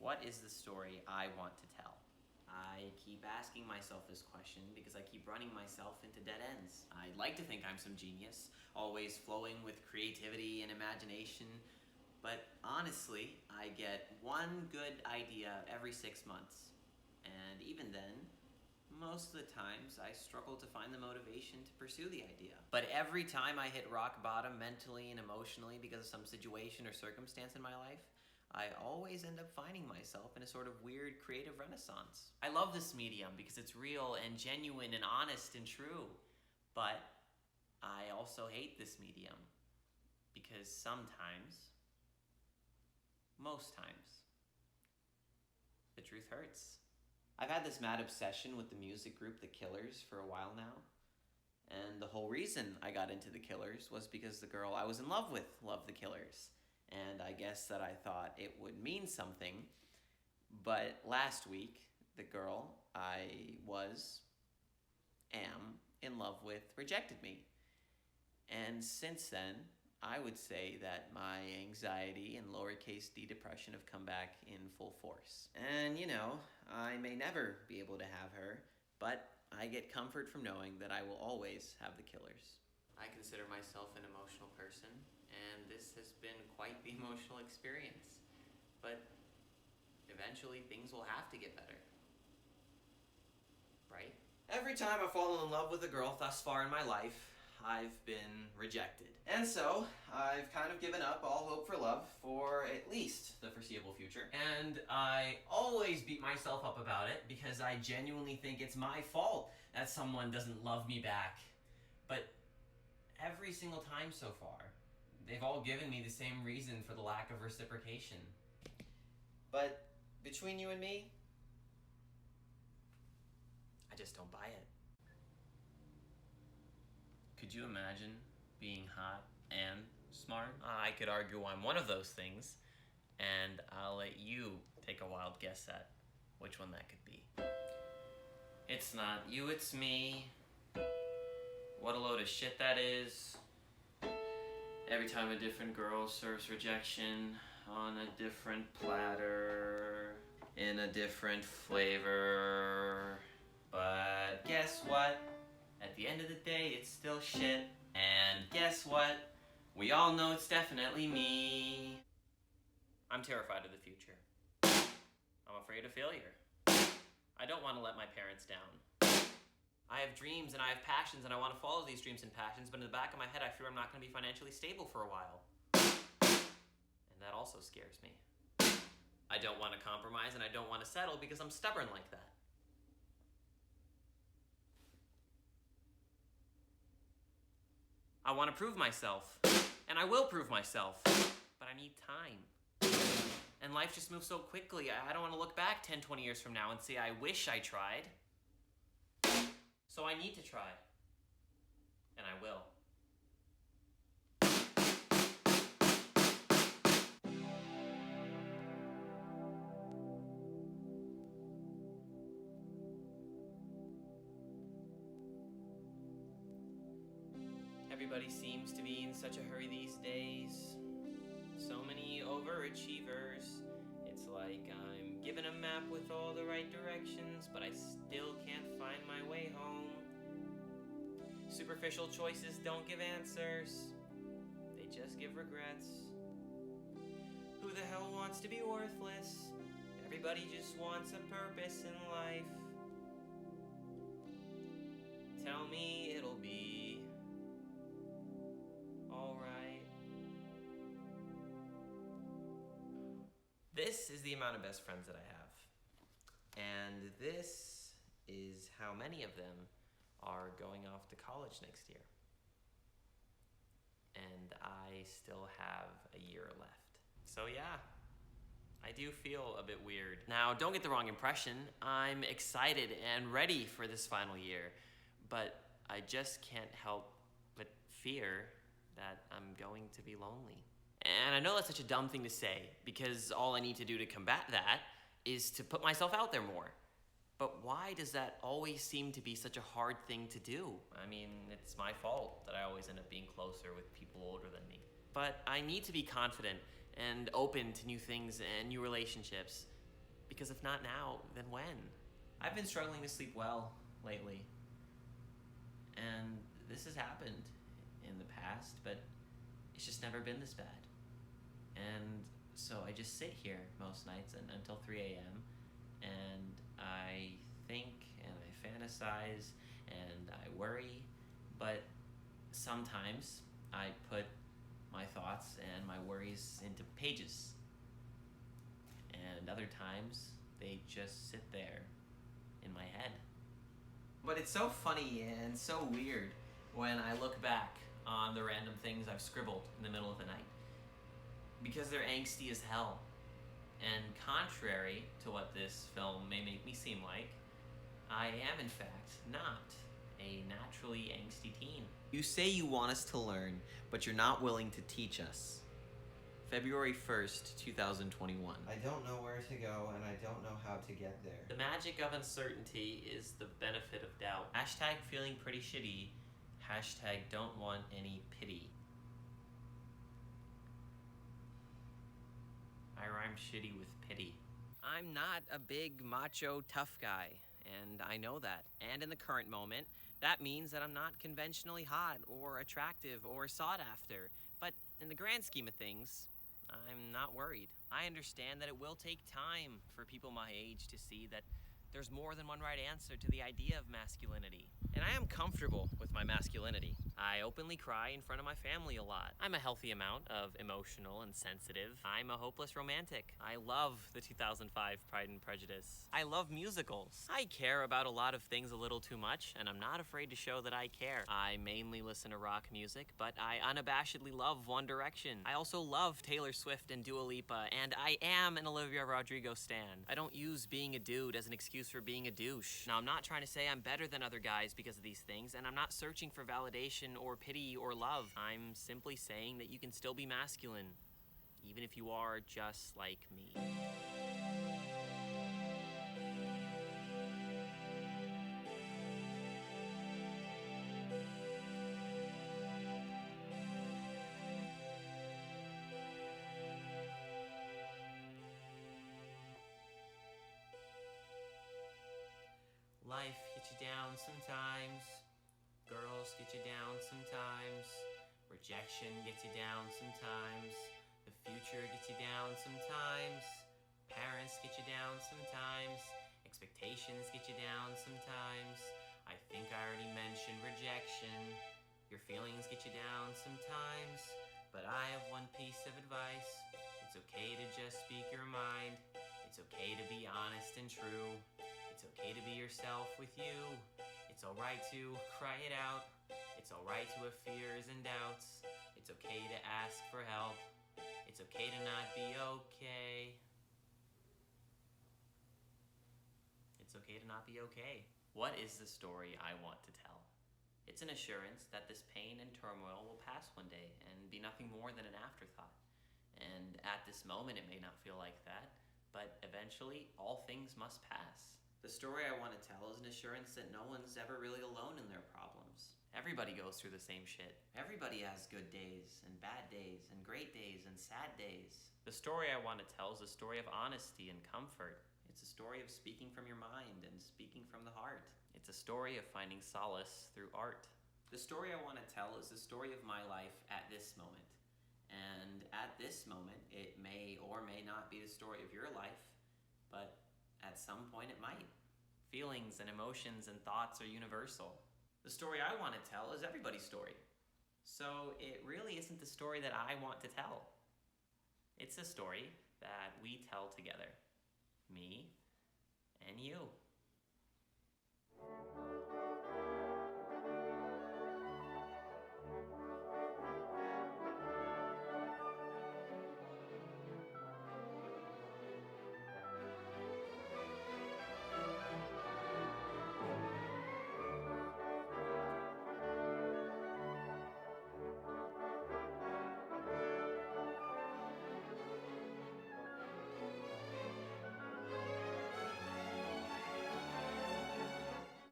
What is the story I want to tell? I keep asking myself this question because I keep running myself into dead ends. I'd like to think I'm some genius, always flowing with creativity and imagination, but honestly, I get one good idea every 6 months. And even then, most of the times I struggle to find the motivation to pursue the idea. But every time I hit rock bottom mentally and emotionally because of some situation or circumstance in my life, I always end up finding myself in a sort of weird creative renaissance. I love this medium because it's real and genuine and honest and true. But I also hate this medium because sometimes, most times, the truth hurts. I've had this mad obsession with the music group The Killers for a while now. And the whole reason I got into The Killers was because the girl I was in love with loved The Killers. And I guess that I thought it would mean something. But last week, the girl I am in love with rejected me. And since then, I would say that my anxiety and lowercase d depression have come back in full force. And I may never be able to have her, but I get comfort from knowing that I will always have The Killers. I consider myself an emotional person, and this has been quite the emotional experience. But eventually things will have to get better. Right? Every time I've fallen in love with a girl thus far in my life, I've been rejected. And so, I've kind of given up all hope for love for at least the foreseeable future. And I always beat myself up about it because I genuinely think it's my fault that someone doesn't love me back. But every single time so far, they've all given me the same reason for the lack of reciprocation. But between you and me, I just don't buy it. Could you imagine being hot and smart? I could argue I'm one of those things, and I'll let you take a wild guess at which one that could be. It's not you, it's me. What a load of shit that is. Every time a different girl serves rejection on a different platter, in a different flavor. But guess what? At the end of the day, it's still shit. And guess what? We all know it's definitely me. I'm terrified of the future. I'm afraid of failure. I don't want to let my parents down. I have dreams and I have passions and I want to follow these dreams and passions, but in the back of my head I fear I'm not going to be financially stable for a while. And that also scares me. I don't want to compromise and I don't want to settle because I'm stubborn like that. I want to prove myself, and I will prove myself, but I need time. And life just moves so quickly. I don't want to look back 10, 20 years from now and say, I wish I tried. So I need to try. And I will. Everybody seems to be in such a hurry these days. So many overachievers. It's like I'm given a map with all the right directions, but I still can't find my way home. Superficial choices don't give answers. They just give regrets. Who the hell wants to be worthless? Everybody just wants a purpose in life. Tell me it'll be alright. This is the amount of best friends that I have. And this is how many of them are going off to college next year. And I still have a year left. So yeah, I do feel a bit weird. Now, don't get the wrong impression. I'm excited and ready for this final year. But I just can't help but fear that I'm going to be lonely. And I know that's such a dumb thing to say, because all I need to do to combat that is to put myself out there more. But why does that always seem to be such a hard thing to do? I mean, it's my fault that I always end up being closer with people older than me. But I need to be confident and open to new things and new relationships. Because if not now, then when? I've been struggling to sleep well lately. And this has happened in the past, but it's just never been this bad. And so I just sit here most nights until 3 a.m. and I think and I fantasize and I worry, but sometimes I put my thoughts and my worries into pages. And other times they just sit there in my head. But it's so funny and so weird when I look back on the random things I've scribbled in the middle of the night, because they're angsty as hell. And contrary to what this film may make me seem like, I am in fact not a naturally angsty teen. You say you want us to learn, but you're not willing to teach us. February 1st, 2021. I don't know where to go, and I don't know how to get there. The magic of uncertainty is the benefit of doubt. Hashtag feeling pretty shitty. Hashtag don't want any pity. I rhyme shitty with pity. I'm not a big, macho, tough guy, and I know that. And in the current moment, that means that I'm not conventionally hot or attractive or sought after. But in the grand scheme of things, I'm not worried. I understand that it will take time for people my age to see that there's more than one right answer to the idea of masculinity. And I am comfortable with my masculinity. I openly cry in front of my family a lot. I'm a healthy amount of emotional and sensitive. I'm a hopeless romantic. I love the 2005 Pride and Prejudice. I love musicals. I care about a lot of things a little too much, and I'm not afraid to show that I care. I mainly listen to rock music, but I unabashedly love One Direction. I also love Taylor Swift and Dua Lipa, and I am an Olivia Rodrigo stan. I don't use being a dude as an excuse for being a douche. Now, I'm not trying to say I'm better than other guys because of these things, and I'm not searching for validation or pity or love. I'm simply saying that you can still be masculine, even if you are just like me. Life gets you down sometimes. Girls get you down sometimes. Rejection gets you down sometimes. The future gets you down sometimes. Parents get you down sometimes. Expectations get you down sometimes. I think I already mentioned rejection. Your feelings get you down sometimes. But I have one piece of advice. It's okay to just speak your mind. It's okay to be honest and true. It's okay to be yourself with you. It's alright to cry it out. It's alright to have fears and doubts. It's okay to ask for help. It's okay to not be okay. It's okay to not be okay. What is the story I want to tell? It's an assurance that this pain and turmoil will pass one day and be nothing more than an afterthought. And at this moment it may not feel like that, but eventually all things must pass. The story I want to tell is an assurance that no one's ever really alone in their problems. Everybody goes through the same shit. Everybody has good days and bad days and great days and sad days. The story I want to tell is a story of honesty and comfort. It's a story of speaking from your mind and speaking from the heart. It's a story of finding solace through art. The story I want to tell is the story of my life at this moment. And at this moment, it may or may not be the story of your life, but at some point it might. Feelings and emotions and thoughts are universal. The story I want to tell is everybody's story. So it really isn't the story that I want to tell. It's a story that we tell together. Me and you.